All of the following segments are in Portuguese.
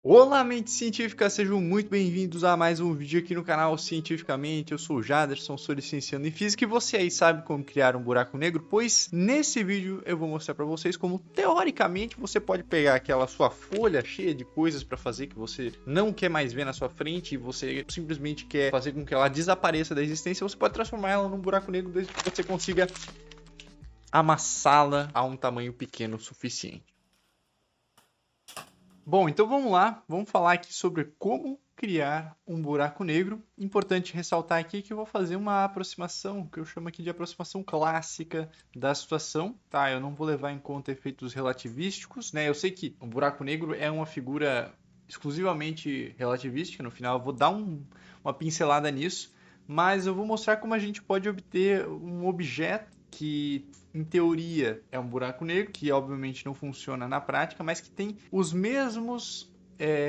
Olá, mente científica, sejam muito bem-vindos a mais um vídeo aqui no canal Cientificamente. Eu sou o Jaderson, sou licenciado em Física e você aí sabe como criar um buraco negro? Pois nesse vídeo eu vou mostrar para vocês como, teoricamente, você pode pegar aquela sua folha cheia de coisas para fazer que você não quer mais ver na sua frente e você simplesmente quer fazer com que ela desapareça da existência, você pode transformar ela num buraco negro desde que você consiga amassá-la a um tamanho pequeno o suficiente. Bom, então vamos lá, vamos falar aqui sobre como criar um buraco negro. Importante ressaltar aqui que eu vou fazer uma aproximação, que eu chamo aqui de aproximação clássica da situação, tá? Eu não vou levar em conta efeitos relativísticos, né? Eu sei que um buraco negro é uma figura exclusivamente relativística, no final eu vou dar uma pincelada nisso, mas eu vou mostrar como a gente pode obter um objeto que em teoria é um buraco negro, que obviamente não funciona na prática, mas que tem os mesmos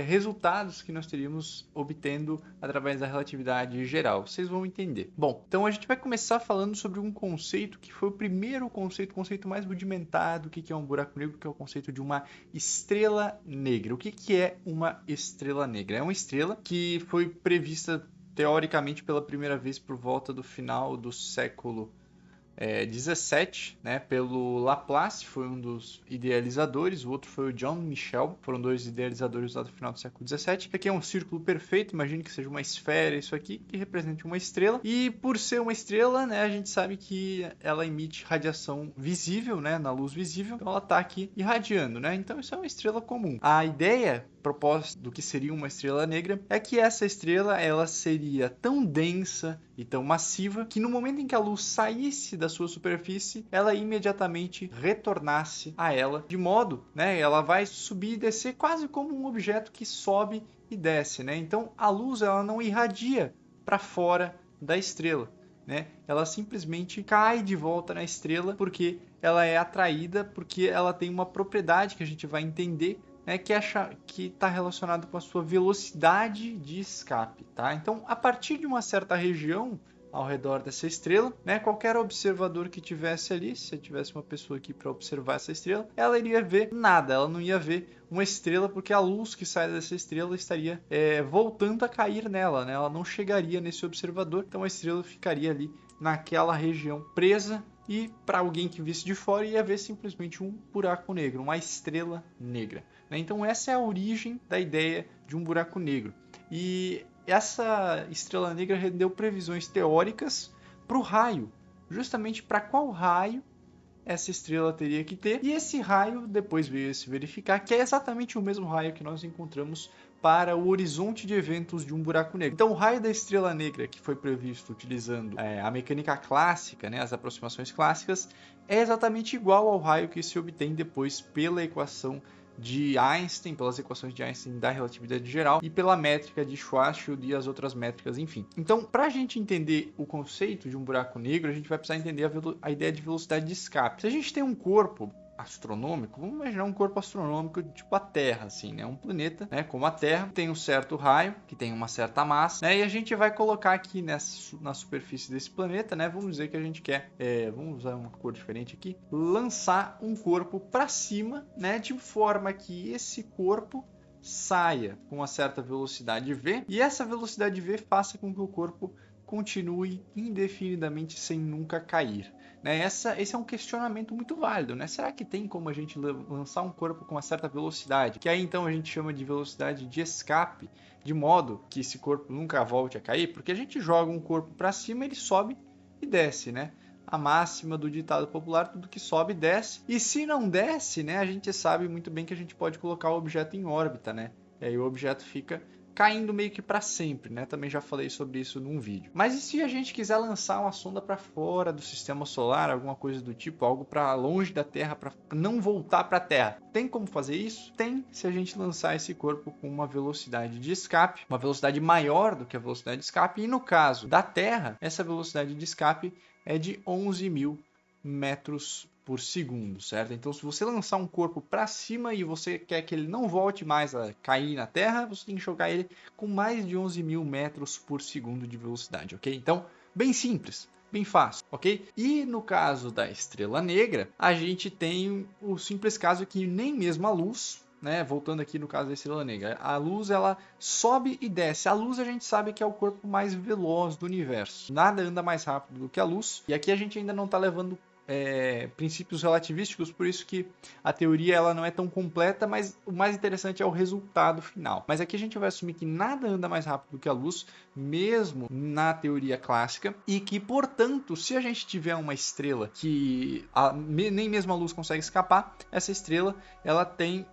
resultados que nós teríamos obtendo através da relatividade geral. Vocês vão entender. Bom, então a gente vai começar falando sobre um conceito que foi o primeiro conceito, o conceito mais rudimentar do que é um buraco negro, que é o conceito de uma estrela negra. O que é uma estrela negra? É uma estrela que foi prevista teoricamente pela primeira vez por volta do final do século 17, né, pelo Laplace, foi um dos idealizadores, o outro foi o John Michell, foram dois idealizadores lá do final do século 17. Isso aqui é um círculo perfeito, imagine que seja uma esfera isso aqui, que represente uma estrela, e por ser uma estrela, né, a gente sabe que ela emite radiação visível, né, na luz visível, então ela está aqui irradiando, né, então isso é uma estrela comum. A ideia proposta do que seria uma estrela negra é que essa estrela ela seria tão densa e tão massiva que no momento em que a luz saísse da sua superfície, ela imediatamente retornasse a ela, de modo, né, ela vai subir e descer quase como um objeto que sobe e desce, né? Então a luz ela não irradia para fora da estrela, né? Ela simplesmente cai de volta na estrela porque ela é atraída, porque ela tem uma propriedade que a gente vai entender, né, que está relacionado com a sua velocidade de escape, tá? Então, a partir de uma certa região ao redor dessa estrela, né, qualquer observador que tivesse ali, se tivesse uma pessoa aqui para observar essa estrela, ela iria ver nada, ela não ia ver uma estrela porque a luz que sai dessa estrela estaria voltando a cair nela, né? Ela não chegaria nesse observador, então a estrela ficaria ali naquela região presa e para alguém que visse de fora ia ver simplesmente um buraco negro, uma estrela negra. Então essa é a origem da ideia de um buraco negro. E essa estrela negra rendeu previsões teóricas para o raio, justamente para qual raio essa estrela teria que ter, e esse raio depois veio a se verificar que é exatamente o mesmo raio que nós encontramos para o horizonte de eventos de um buraco negro. Então o raio da estrela negra, que foi previsto utilizando a mecânica clássica, né, as aproximações clássicas, é exatamente igual ao raio que se obtém depois pela equação de Einstein, pelas equações de Einstein da relatividade geral e pela métrica de Schwarzschild e as outras métricas, enfim. Então, para a gente entender o conceito de um buraco negro, a gente vai precisar entender a ideia de velocidade de escape. Se a gente tem um corpo astronômico, vamos imaginar um corpo astronômico tipo a Terra, assim, né? Um planeta, né? Como a Terra, tem um certo raio, que tem uma certa massa, né? E a gente vai colocar aqui na superfície desse planeta, né? Vamos dizer que a gente quer, vamos usar uma cor diferente aqui, lançar um corpo para cima, né? De forma que esse corpo saia com uma certa velocidade v, e essa velocidade v faça com que o corpo continue indefinidamente sem nunca cair. Né? Esse é um questionamento muito válido, né? Será que tem como a gente lançar um corpo com uma certa velocidade, que aí então a gente chama de velocidade de escape, de modo que esse corpo nunca volte a cair? Porque a gente joga um corpo para cima, ele sobe e desce, né? A máxima do ditado popular, tudo que sobe desce. E se não desce, né, a gente sabe muito bem que a gente pode colocar o objeto em órbita, né? E aí o objeto fica caindo meio que para sempre, né? Também já falei sobre isso num vídeo. Mas e se a gente quiser lançar uma sonda para fora do sistema solar, alguma coisa do tipo, algo para longe da Terra, para não voltar para a Terra? Tem como fazer isso? Tem, se a gente lançar esse corpo com uma velocidade de escape, uma velocidade maior do que a velocidade de escape, e no caso da Terra, essa velocidade de escape é de 11.000 metros por segundo, certo? Então, se você lançar um corpo para cima e você quer que ele não volte mais a cair na Terra, você tem que jogar ele com mais de 11.000 metros por segundo de velocidade, ok? Então, bem simples, bem fácil, ok? E no caso da estrela negra, a gente tem o simples caso que nem mesmo a luz, né? Voltando aqui no caso da estrela negra, a luz ela sobe e desce. A luz a gente sabe que é o corpo mais veloz do universo. Nada anda mais rápido do que a luz. E aqui a gente ainda não está levando princípios relativísticos, por isso que a teoria ela não é tão completa, mas o mais interessante é o resultado final. Mas aqui a gente vai assumir que nada anda mais rápido do que a luz, mesmo na teoria clássica, e que, portanto, se a gente tiver uma estrela que nem mesmo a luz consegue escapar, essa estrela ela tem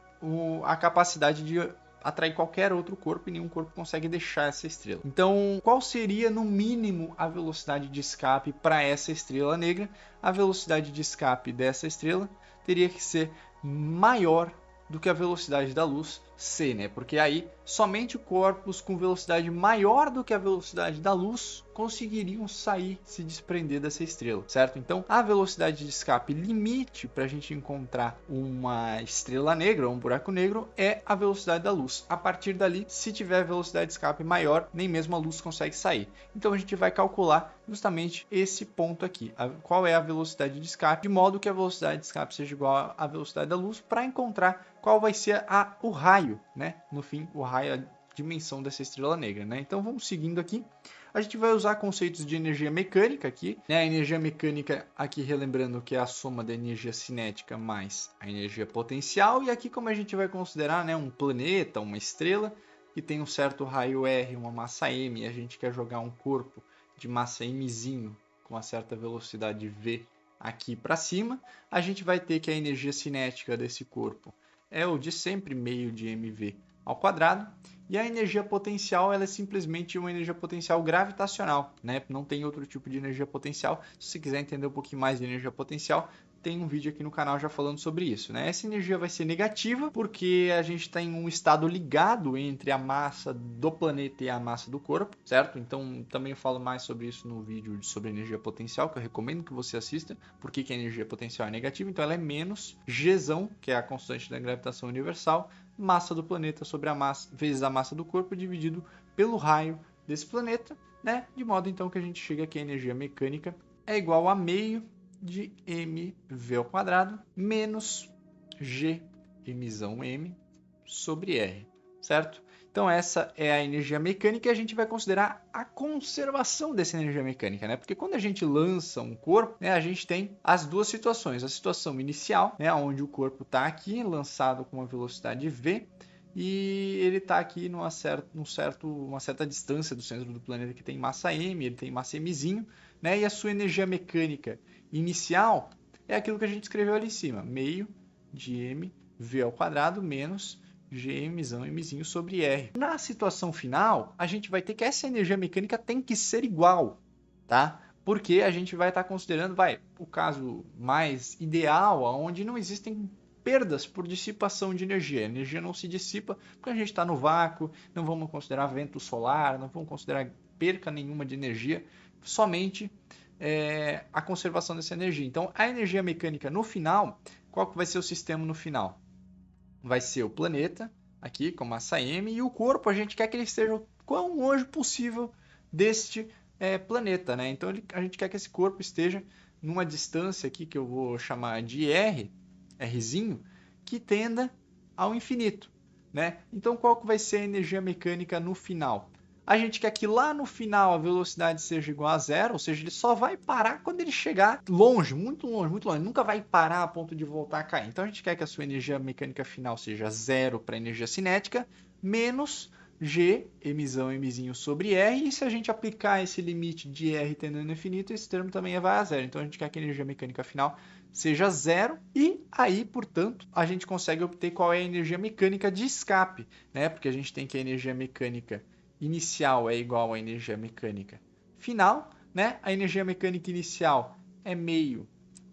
a capacidade de atrair qualquer outro corpo e nenhum corpo consegue deixar essa estrela. Então, qual seria no mínimo a velocidade de escape para essa estrela negra? A velocidade de escape dessa estrela teria que ser maior do que a velocidade da luz c, né? Porque aí somente corpos com velocidade maior do que a velocidade da luz conseguiriam sair, se desprender dessa estrela, certo? Então, a velocidade de escape limite para a gente encontrar uma estrela negra ou um buraco negro é a velocidade da luz. A partir dali, se tiver velocidade de escape maior, nem mesmo a luz consegue sair. Então, a gente vai calcular justamente esse ponto aqui. Qual é a velocidade de escape, de modo que a velocidade de escape seja igual à velocidade da luz, para encontrar qual vai ser o raio, né? No fim, o raio, a dimensão dessa estrela negra, né? Então, vamos seguindo aqui. A gente vai usar conceitos de energia mecânica aqui, né? A energia mecânica aqui, relembrando que é a soma da energia cinética mais a energia potencial. E aqui, como a gente vai considerar, né, um planeta, uma estrela, que tem um certo raio R, uma massa M, e a gente quer jogar um corpo de massa Mzinho com uma certa velocidade V aqui para cima, a gente vai ter que a energia cinética desse corpo é o de sempre, meio de mv ao quadrado, e a energia potencial ela é simplesmente uma energia potencial gravitacional, né? Não tem outro tipo de energia potencial. Se você quiser entender um pouquinho mais de energia potencial, tem um vídeo aqui no canal já falando sobre isso, né? Essa energia vai ser negativa porque a gente está em um estado ligado entre a massa do planeta e a massa do corpo, certo? Então também falo mais sobre isso no vídeo sobre energia potencial, que eu recomendo que você assista. Por que a energia potencial é negativa? Então ela é menos Gzão, que é a constante da gravitação universal, massa do planeta sobre a massa vezes a massa do corpo dividido pelo raio desse planeta, né? De modo então que a gente chega aqui a energia mecânica é igual a meio de mv ao quadrado menos g mzão m sobre r, certo? Então essa é a energia mecânica e a gente vai considerar a conservação dessa energia mecânica, né? Porque quando a gente lança um corpo, né, a gente tem as duas situações. A situação inicial, né, onde o corpo está aqui lançado com uma velocidade v e ele está aqui uma certa distância do centro do planeta que tem massa m, ele tem massa mzinho, né? E a sua energia mecânica inicial é aquilo que a gente escreveu ali em cima, meio de mv ao quadrado menos gmzão mzinho sobre r. Na situação final, a gente vai ter que essa energia mecânica tem que ser igual, tá? Porque a gente vai estar considerando, o caso mais ideal, onde não existem perdas por dissipação de energia. A energia não se dissipa porque a gente está no vácuo, não vamos considerar vento solar, não vamos considerar perca nenhuma de energia, somente a conservação dessa energia. Então, a energia mecânica no final, qual que vai ser o sistema no final? Vai ser o planeta, aqui com massa m, e o corpo a gente quer que ele esteja o quão longe possível deste planeta, né? Então a gente quer que esse corpo esteja numa distância aqui que eu vou chamar de rzinho, que tenda ao infinito, né? Então qual que vai ser a energia mecânica no final? A gente quer que lá no final a velocidade seja igual a zero, ou seja, ele só vai parar quando ele chegar longe, muito longe, muito longe. Nunca vai parar a ponto de voltar a cair. Então a gente quer que a sua energia mecânica final seja zero para a energia cinética, menos G, mzão, mzinho sobre R. E se a gente aplicar esse limite de R tendendo ao infinito, esse termo também vai a zero. Então a gente quer que a energia mecânica final seja zero. E aí, portanto, a gente consegue obter qual é a energia mecânica de escape, né? Porque a gente tem que a energia mecânica inicial é igual à energia mecânica final, né? A energia mecânica inicial é meio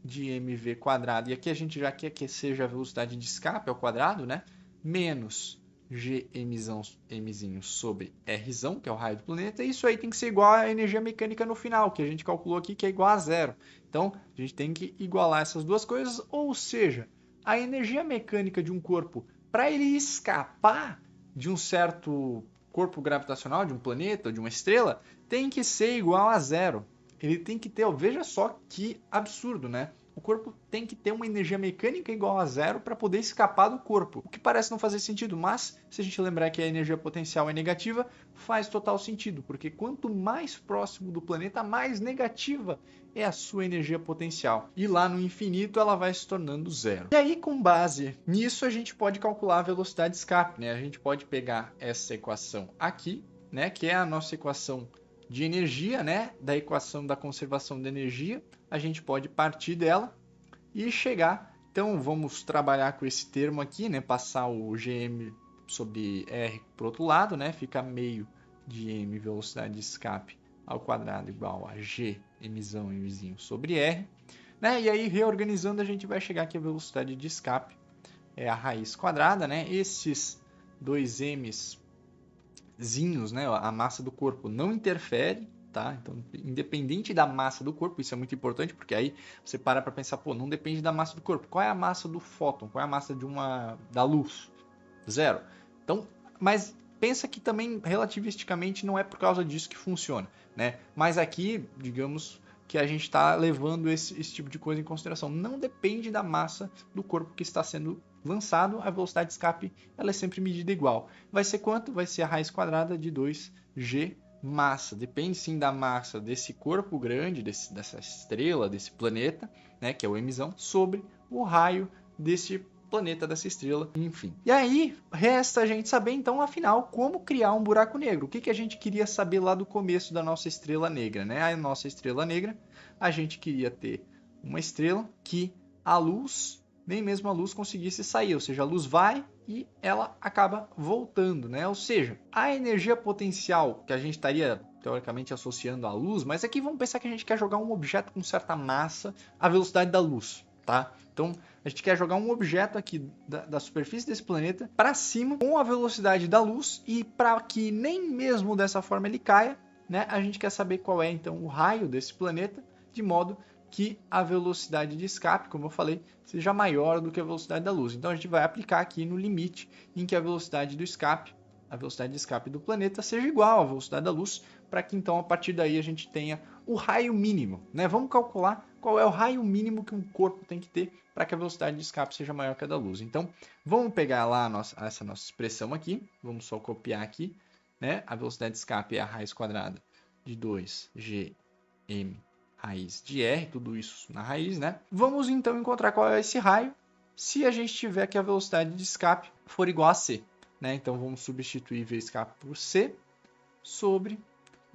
de mv quadrado, e aqui a gente já quer que seja a velocidade de escape ao quadrado, né? Menos gmzinho sobre rzão, que é o raio do planeta, e isso aí tem que ser igual à energia mecânica no final, que a gente calculou aqui que é igual a zero. Então, a gente tem que igualar essas duas coisas, ou seja, a energia mecânica de um corpo, para ele escapar de um certo corpo gravitacional de um planeta ou de uma estrela, tem que ser igual a zero. Ele tem que ter, veja só que absurdo, né? o corpo tem que ter uma energia mecânica igual a zero para poder escapar do corpo. O que parece não fazer sentido, mas se a gente lembrar que a energia potencial é negativa, faz total sentido, porque quanto mais próximo do planeta, mais negativa é a sua energia potencial. E lá no infinito ela vai se tornando zero. E aí, com base nisso, a gente pode calcular a velocidade de escape, né? A gente pode pegar essa equação aqui, né, que é a nossa equação de energia, né, da equação da conservação de energia, a gente pode partir dela e chegar. Então, vamos trabalhar com esse termo aqui, né, passar o Gm sobre R para o outro lado, né, fica meio de M velocidade de escape ao quadrado igual a G emissão Mzinho sobre R, né, e aí reorganizando a gente vai chegar que a velocidade de escape é a raiz quadrada, né, esses dois M's zinhos, né, a massa do corpo não interfere, tá? Então, independente da massa do corpo, isso é muito importante, porque aí você para pensar, pô, não depende da massa do corpo. Qual é a massa do fóton? Qual é a massa da luz? Zero. Então, mas pensa que também relativisticamente não é por causa disso que funciona, né? Mas aqui, digamos que a gente está levando esse tipo de coisa em consideração. Não depende da massa do corpo que está sendo lançado, a velocidade de escape ela é sempre medida igual. Vai ser quanto? Vai ser a raiz quadrada de 2g massa. Depende sim da massa desse corpo grande, dessa estrela, desse planeta, né, que é o emissão, sobre o raio desse planeta, dessa estrela, enfim. E aí, resta a gente saber, então, afinal, como criar um buraco negro. O que a gente queria saber lá do começo da nossa estrela negra, né? A nossa estrela negra, a gente queria ter uma estrela que a luz, nem mesmo a luz conseguisse sair, ou seja, a luz vai e ela acaba voltando, né? Ou seja, a energia potencial que a gente estaria teoricamente associando à luz, mas aqui vamos pensar que a gente quer jogar um objeto com certa massa à velocidade da luz, tá? Então, a gente quer jogar um objeto aqui da superfície desse planeta para cima com a velocidade da luz e para que nem mesmo dessa forma ele caia, né? A gente quer saber qual é então o raio desse planeta, de modo que a velocidade de escape, como eu falei, seja maior do que a velocidade da luz. Então a gente vai aplicar aqui no limite em que a velocidade de escape do planeta seja igual à velocidade da luz, para que então a partir daí a gente tenha o raio mínimo, né? Vamos calcular qual é o raio mínimo que um corpo tem que ter para que a velocidade de escape seja maior que a da luz. Então, vamos pegar lá essa nossa expressão aqui, vamos só copiar aqui, né? A velocidade de escape é a raiz quadrada de 2gm raiz de r, tudo isso na raiz, né? Vamos então encontrar qual é esse raio se a gente tiver que a velocidade de escape for igual a c, né? Então, vamos substituir v escape por c sobre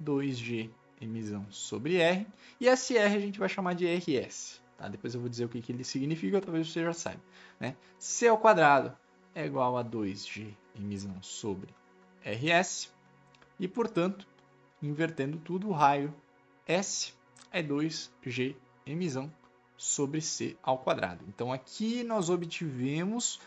2g emissão sobre R, e esse R a gente vai chamar de RS. Tá? Depois eu vou dizer o que ele significa, talvez você já saiba. Né? C ao quadrado é igual a 2g emissão sobre RS, e portanto, invertendo tudo, o raio S é 2g emissão sobre C ao quadrado. Então aqui nós obtivemos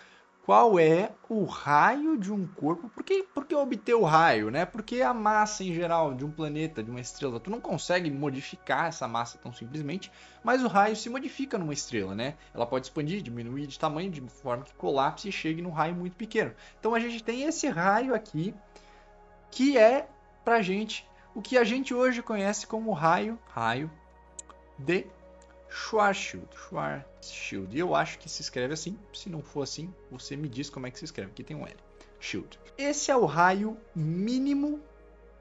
qual é o raio de um corpo. Por que obter o raio, né? Porque a massa em geral de um planeta, de uma estrela, tu não consegue modificar essa massa tão simplesmente, mas o raio se modifica numa estrela, né? Ela pode expandir, diminuir de tamanho de forma que colapse e chegue num raio muito pequeno. Então a gente tem esse raio aqui, que é pra gente o que a gente hoje conhece como raio de Schwarzschild. E eu acho que se escreve assim. Se não for assim, você me diz como é que se escreve. Aqui tem um L. Shield. Esse é o raio mínimo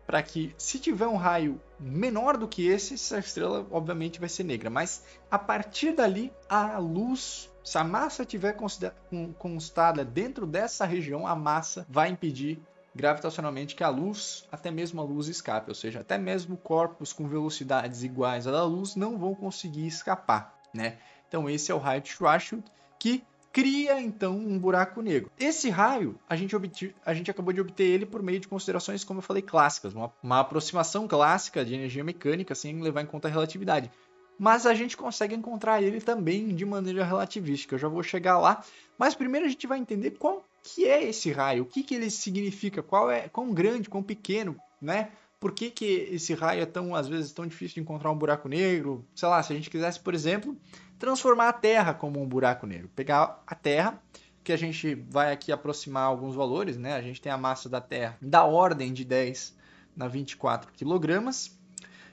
para que, se tiver um raio menor do que esse, essa estrela obviamente vai ser negra. Mas a partir dali, a luz, se a massa estiver constada dentro dessa região, a massa vai impedir gravitacionalmente que a luz, até mesmo a luz, escape. Ou seja, até mesmo corpos com velocidades iguais à da luz não vão conseguir escapar, né? Então esse é o raio de Schwarzschild, que cria então um buraco negro. Esse raio, a gente acabou de obter ele por meio de considerações, como eu falei, clássicas, uma aproximação clássica de energia mecânica sem levar em conta a relatividade. Mas a gente consegue encontrar ele também de maneira relativística. Eu já vou chegar lá, mas primeiro a gente vai entender qual que é esse raio, o que ele significa, quão grande, quão pequeno, né? Por que esse raio é tão, às vezes, tão difícil de encontrar um buraco negro? Sei lá, se a gente quisesse, por exemplo, transformar a Terra como um buraco negro. Pegar a Terra, que a gente vai aqui aproximar alguns valores, né? A gente tem a massa da Terra da ordem de 10 na 24 quilogramas.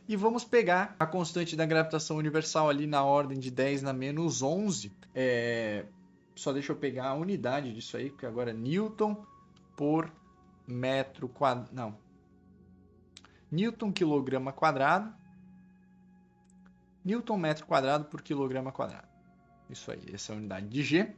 e vamos pegar a constante da gravitação universal ali na ordem de 10 na menos 11. Só deixa eu pegar a unidade disso aí, porque agora é Newton por metro quadrado. Não. Newton quilograma quadrado. Newton metro quadrado por quilograma quadrado. Isso aí, essa é a unidade de G.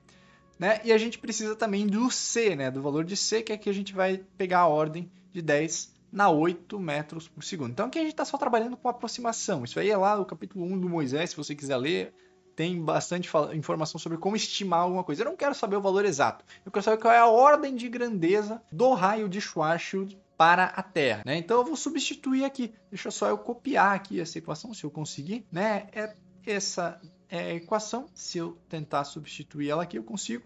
Né? E a gente precisa também do C, né? Do valor de C, que aqui a gente vai pegar a ordem de 10 na 8 metros por segundo. Então aqui a gente está só trabalhando com aproximação. Isso aí é lá no capítulo 1 do Moisés, se você quiser ler, tem bastante informação sobre como estimar alguma coisa. Eu não quero saber o valor exato, eu quero saber qual é a ordem de grandeza do raio de Schwarzschild para a Terra. Né? Então eu vou substituir aqui. Deixa só eu copiar aqui essa equação, se eu conseguir. Né? Essa é a equação. Se eu tentar substituir ela aqui, eu consigo.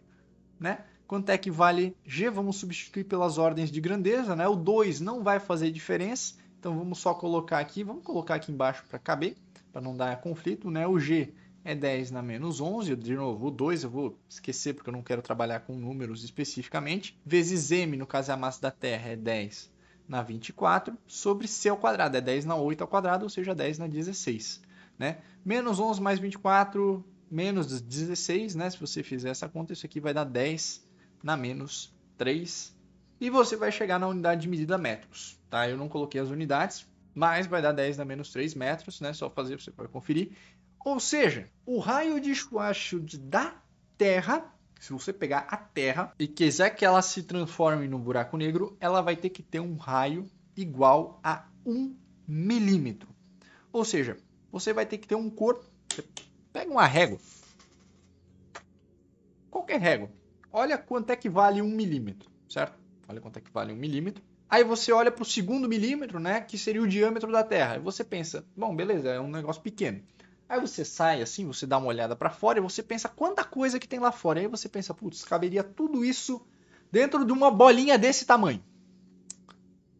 Né? Quanto é que vale G? Vamos substituir pelas ordens de grandeza. Né? O 2 não vai fazer diferença. Então vamos só colocar aqui. Vamos colocar aqui embaixo para caber, para não dar conflito. Né? O G é 10 na menos 11. De novo, o 2 eu vou esquecer porque eu não quero trabalhar com números especificamente. Vezes M, no caso é a massa da Terra, é 10 na 24. Sobre C ao quadrado, é 10 na 8 ao quadrado, ou seja, 10 na 16. Né? Menos 11 mais 24, menos 16. Né? Se você fizer essa conta, isso aqui vai dar 10 na menos 3. E você vai chegar na unidade de medida metros. Tá? Eu não coloquei as unidades, mas vai dar 10 na menos 3 metros. Né? Só fazer, você pode conferir. Ou seja, o raio de Schwarzschild da Terra, se você pegar a Terra e quiser que ela se transforme num buraco negro, ela vai ter que ter um raio igual a 1 milímetro. Ou seja, você vai ter que ter um corpo. Você pega uma régua, qualquer régua, olha quanto é que vale 1 milímetro, certo? Olha quanto é que vale 1 milímetro. Aí você olha para o segundo milímetro, né, que seria o diâmetro da Terra. Aí você pensa, bom, beleza, é um negócio pequeno. Aí você sai assim, você dá uma olhada para fora e você pensa quanta coisa que tem lá fora. Aí você pensa, putz, caberia tudo isso dentro de uma bolinha desse tamanho.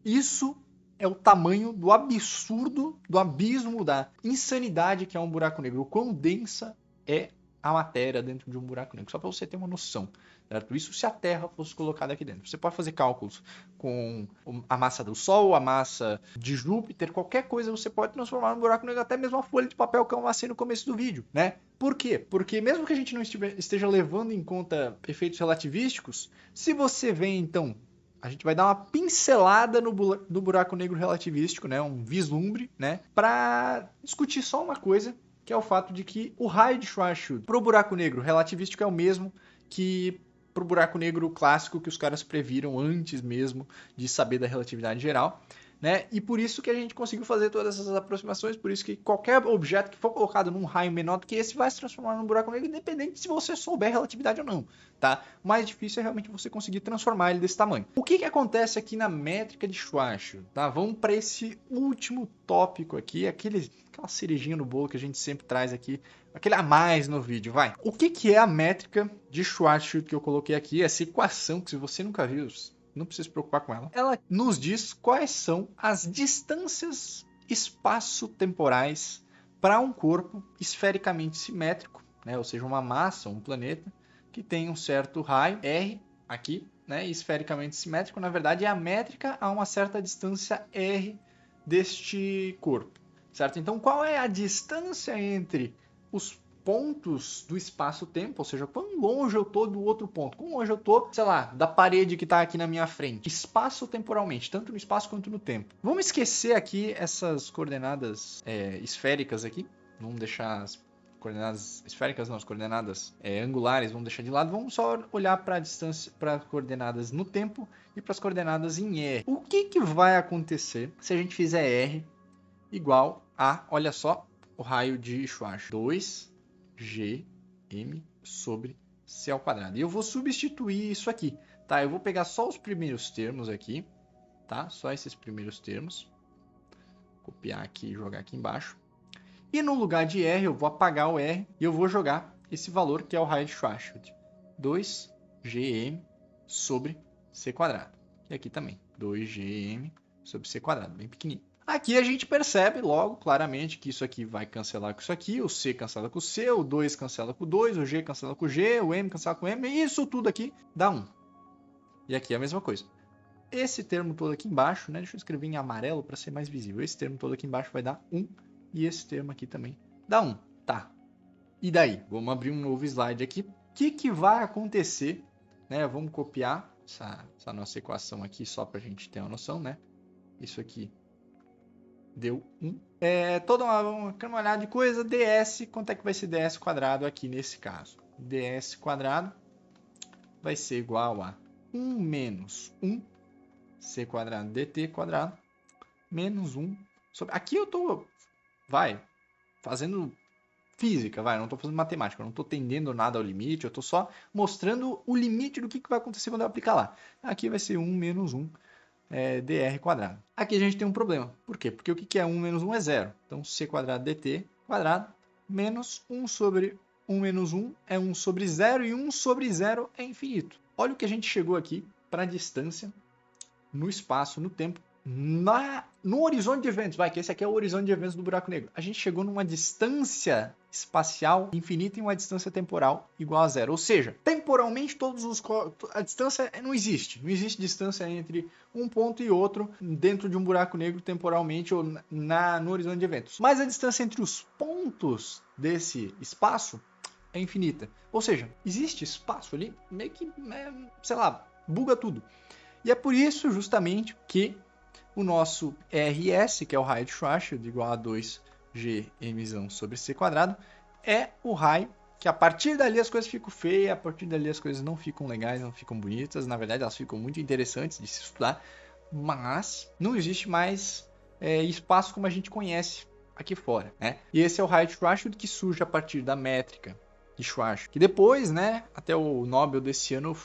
Isso é o tamanho do absurdo, do abismo, da insanidade que é um buraco negro. O quão densa é a matéria dentro de um buraco negro. Só para você ter uma noção. Certo? Isso se a Terra fosse colocada aqui dentro. Você pode fazer cálculos com a massa do Sol, a massa de Júpiter, qualquer coisa você pode transformar num buraco negro, até mesmo a folha de papel que eu amassei no começo do vídeo. Né? Por quê? Porque mesmo que a gente não esteja levando em conta efeitos relativísticos, se você vê então... A gente vai dar uma pincelada no buraco negro relativístico, né? Um vislumbre, né? Para discutir só uma coisa, que é o fato de que o raio de Schwarzschild para o buraco negro relativístico é o mesmo que para o buraco negro clássico que os caras previram antes mesmo de saber da relatividade geral. Né? E por isso que a gente conseguiu fazer todas essas aproximações, por isso que qualquer objeto que for colocado num raio menor do que esse vai se transformar num buraco negro, independente se você souber relatividade ou não. Tá? O mais difícil é realmente você conseguir transformar ele desse tamanho. O que acontece aqui na métrica de Schwarzschild? Tá? Vamos para esse último tópico aqui, aquela cerejinha no bolo que a gente sempre traz aqui, aquele a mais no vídeo, vai. O que é a métrica de Schwarzschild que eu coloquei aqui? Essa equação que se você nunca viu... Não precisa se preocupar com ela. Ela nos diz quais são as distâncias espaço-temporais para um corpo esfericamente simétrico, né? Ou seja, uma massa, um planeta, que tem um certo raio, R, aqui, né? E esfericamente simétrico, na verdade, é a métrica a uma certa distância R deste corpo, certo? Então, qual é a distância entre os pontos do espaço-tempo, ou seja, quão longe eu estou do outro ponto, quão longe eu estou, sei lá, da parede que está aqui na minha frente, espaço-temporalmente, tanto no espaço quanto no tempo. Vamos esquecer aqui essas coordenadas esféricas aqui, vamos deixar as coordenadas esféricas, não, as coordenadas angulares, vamos deixar de lado, vamos só olhar para a distância, para as coordenadas no tempo e para as coordenadas em R. O que vai acontecer se a gente fizer R igual a, olha só, o raio de Schwarzschild, 2Gm sobre C ao quadrado. E eu vou substituir isso aqui, tá? Eu vou pegar só os primeiros termos aqui, tá? Só esses primeiros termos. Copiar aqui e jogar aqui embaixo. E no lugar de R, eu vou apagar o R e eu vou jogar esse valor que é o raio de Schwarzschild. 2Gm sobre C quadrado. E aqui também, 2Gm sobre C quadrado, bem pequenininho. Aqui a gente percebe logo claramente que isso aqui vai cancelar com isso aqui, o C cancela com o C, o 2 cancela com o 2, o G cancela com o G, o M cancela com o M, e isso tudo aqui dá 1. E aqui é a mesma coisa. esse termo todo aqui embaixo, né? Deixa eu escrever em amarelo para ser mais visível. Esse termo todo aqui embaixo vai dar 1 e esse termo aqui também dá 1. Tá. E daí? Vamos abrir um novo slide aqui. O que vai acontecer, né? Vamos copiar essa nossa equação aqui só para a gente ter uma noção, né? Isso aqui deu 1. Toda uma olhada de coisa, ds, quanto é que vai ser ds quadrado aqui nesse caso? ds quadrado vai ser igual a 1 menos 1 c quadrado dt quadrado menos 1 sobre... Aqui eu tô, fazendo física, não tô fazendo matemática, eu não tô tendendo nada ao limite, eu tô só mostrando o limite do que vai acontecer quando eu aplicar lá. Aqui vai ser 1 menos 1 dr quadrado. Aqui a gente tem um problema. Por quê? Porque o que é 1 menos 1 é 0. Então, c quadrado dt quadrado menos 1 sobre 1 menos 1 é 1 sobre 0 e 1 sobre 0 é infinito. Olha o que a gente chegou aqui para a distância no espaço, no tempo, no horizonte de eventos. Que esse aqui é o horizonte de eventos do buraco negro. A gente chegou numa distância espacial infinita e uma distância temporal igual a 0. Ou seja, temporalmente a distância não existe. Não existe distância entre um ponto e outro dentro de um buraco negro temporalmente ou no horizonte de eventos. Mas a distância entre os pontos desse espaço é infinita. Ou seja, existe espaço ali, meio que, sei lá, buga tudo. E é por isso, justamente, que o nosso RS, que é o raio de Schwarzschild, igual a 2G mzão sobre C quadrado, é o raio que a partir dali as coisas ficam feias, a partir dali as coisas não ficam legais, não ficam bonitas. Na verdade, elas ficam muito interessantes de se estudar, mas não existe mais espaço como a gente conhece aqui fora, né? E esse é o raio de Schwarzschild que surge a partir da métrica de Schwarzschild, que depois, né, até o Nobel desse ano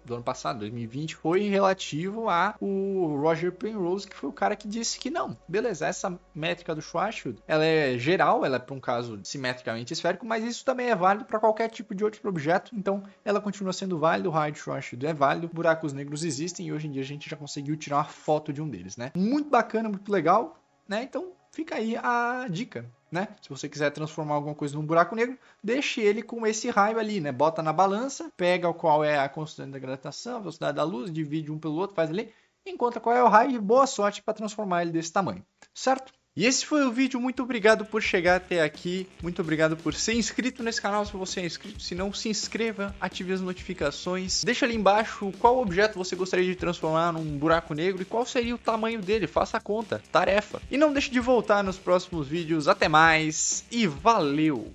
do ano passado, 2020, foi relativo a o Roger Penrose, que foi o cara que disse que não, beleza, essa métrica do Schwarzschild, ela é geral, ela é para um caso simetricamente esférico, mas isso também é válido para qualquer tipo de outro objeto, então ela continua sendo válida, o raio de Schwarzschild é válido, buracos negros existem e hoje em dia a gente já conseguiu tirar uma foto de um deles, né? Muito bacana, muito legal, né? Então fica aí a dica, né? Se você quiser transformar alguma coisa num buraco negro, deixe ele com esse raio ali, né? Bota na balança, pega qual é a constante da gravitação, a velocidade da luz, divide um pelo outro, faz ali, encontra qual é o raio e boa sorte para transformar ele desse tamanho, certo? E esse foi o vídeo, muito obrigado por chegar até aqui, muito obrigado por ser inscrito nesse canal se você é inscrito, se não, se inscreva, ative as notificações, deixa ali embaixo qual objeto você gostaria de transformar num buraco negro e qual seria o tamanho dele, faça a conta, tarefa. E não deixe de voltar nos próximos vídeos, até mais e valeu!